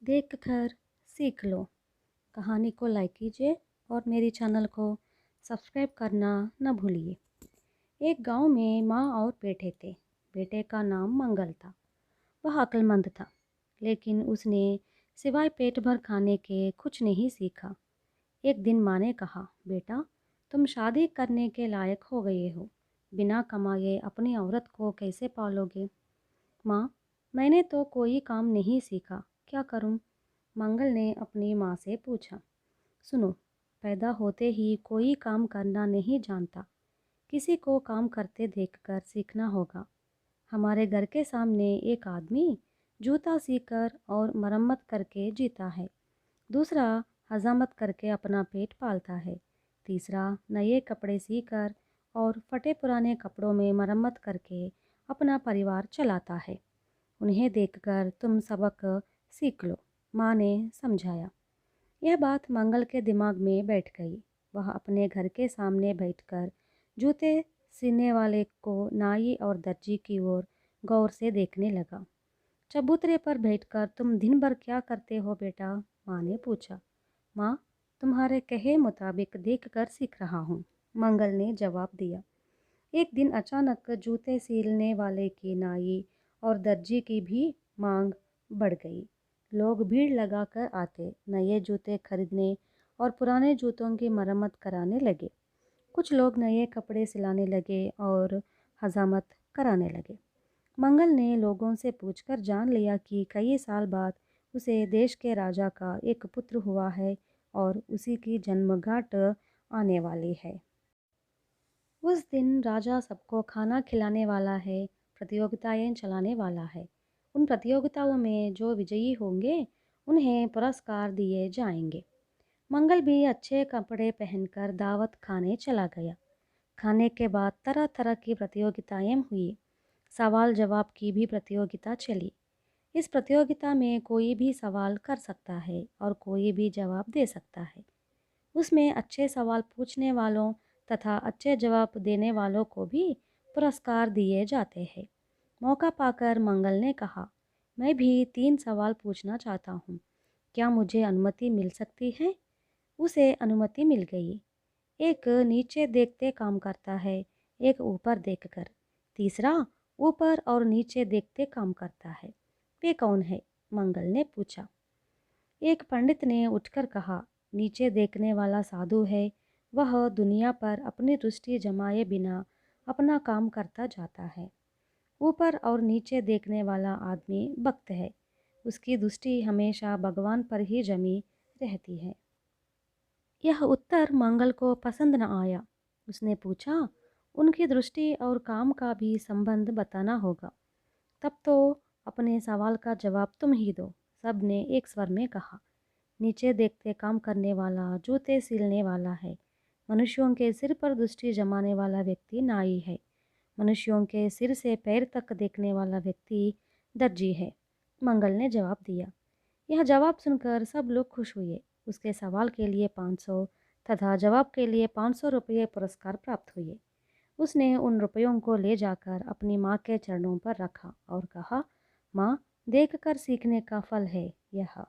देख कर सीख लो। कहानी को लाइक कीजिए और मेरी चैनल को सब्सक्राइब करना न भूलिए। एक गांव में माँ और बेटे थे। बेटे का नाम मंगल था। वह अक्लमंद था, लेकिन उसने सिवाय पेट भर खाने के कुछ नहीं सीखा। एक दिन माँ ने कहा, बेटा, तुम शादी करने के लायक हो गए हो। बिना कमाए अपनी औरत को कैसे पालोगे? माँ, मैंने तो कोई काम नहीं सीखा, क्या करूँ? मंगल ने अपनी माँ से पूछा। सुनो, पैदा होते ही कोई काम करना नहीं जानता। किसी को काम करते देखकर सीखना होगा। हमारे घर के सामने एक आदमी जूता सीकर और मरम्मत करके जीता है। दूसरा हजामत करके अपना पेट पालता है। तीसरा नए कपड़े सीकर और फटे पुराने कपड़ों में मरम्मत करके अपना परिवार चलाता है। उन्हें देखकर तुम सबक सीख लो, माँ ने समझाया। यह बात मंगल के दिमाग में बैठ गई। वह अपने घर के सामने बैठकर जूते सीने वाले को, नाई और दर्जी की ओर गौर से देखने लगा। चबूतरे पर बैठकर तुम दिन भर क्या करते हो बेटा? माँ ने पूछा। माँ, तुम्हारे कहे मुताबिक देख कर सीख रहा हूँ, मंगल ने जवाब दिया। एक दिन अचानक जूते सीलने वाले की, नाई और दर्जी की भी मांग बढ़ गई। लोग भीड़ लगाकर आते, नए जूते खरीदने और पुराने जूतों की मरम्मत कराने लगे। कुछ लोग नए कपड़े सिलाने लगे और हजामत कराने लगे। मंगल ने लोगों से पूछकर जान लिया कि कई साल बाद उसे देश के राजा का एक पुत्र हुआ है और उसी की जन्मगांठ आने वाली है। उस दिन राजा सबको खाना खिलाने वाला है, प्रतियोगिताएं चलाने वाला है। उन प्रतियोगिताओं में जो विजयी होंगे उन्हें पुरस्कार दिए जाएंगे। मंगल भी अच्छे कपड़े पहनकर दावत खाने चला गया। खाने के बाद तरह तरह की प्रतियोगिताएं हुई। सवाल जवाब की भी प्रतियोगिता चली। इस प्रतियोगिता में कोई भी सवाल कर सकता है और कोई भी जवाब दे सकता है। उसमें अच्छे सवाल पूछने वालों तथा अच्छे जवाब देने वालों को भी पुरस्कार दिए जाते हैं। मौका पाकर मंगल ने कहा, मैं भी 3 सवाल पूछना चाहता हूँ। क्या मुझे अनुमति मिल सकती है? उसे अनुमति मिल गई। एक नीचे देखते काम करता है, एक ऊपर देखकर। तीसरा ऊपर और नीचे देखते काम करता है। वे कौन है? मंगल ने पूछा। एक पंडित ने उठकर कहा, नीचे देखने वाला साधु है। वह दुनिया पर अपनी दृष्टि जमाए बिना अपना काम करता जाता है। ऊपर और नीचे देखने वाला आदमी भक्त है। उसकी दृष्टि हमेशा भगवान पर ही जमी रहती है। यह उत्तर मंगल को पसंद न आया। उसने पूछा, उनकी दृष्टि और काम का भी संबंध बताना होगा। तब तो अपने सवाल का जवाब तुम ही दो, सब ने एक स्वर में कहा। नीचे देखते काम करने वाला जूते सिलने वाला है। मनुष्यों के सिर पर दृष्टि जमाने वाला व्यक्ति नाई है। मनुष्यों के सिर से पैर तक देखने वाला व्यक्ति दर्जी है, मंगल ने जवाब दिया। यह जवाब सुनकर सब लोग खुश हुए। उसके सवाल के लिए 500 तथा जवाब के लिए 500 रुपये पुरस्कार प्राप्त हुए। उसने उन रुपयों को ले जाकर अपनी माँ के चरणों पर रखा और कहा, माँ, देखकर सीखने का फल है यह।